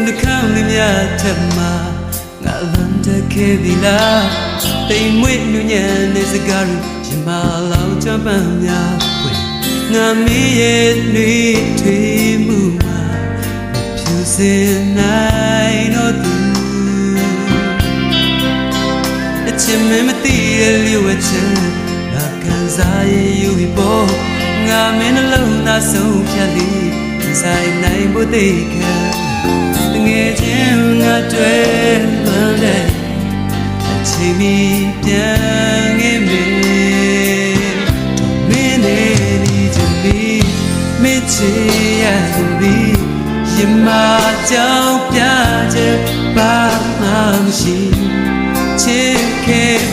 နှခမ်းလေးများထပ်မှာငါလမ်းတက်ခဲ့ပြီလားတိမ်မွေ့ညဉ့်နေစကားရရမလောင်ချပန်းများဖွင့်ငါမီးရဲ့နှွေးထွေးမှုမှာဖြူစင်နိုင်တော့သူအချင်မမသိတဲ့လျှို့ဝှက်ချက်ငါခံစားရယူပြီးပေါ်ငါမင်းနှလုံးသားဆုံးဖြတ်လေးဆိုင်နိုင်ဖို့သိခံငယ်ချင်းငါတွေ့မှန်းတဲ့အချိန်မီပြန်ခဲ့မယ်မင်းနဲ့ဒီချင်ပြီးမချေရသည်ရမကြောက်ပြချက်ပါမှမရှိချစ်ခဲ့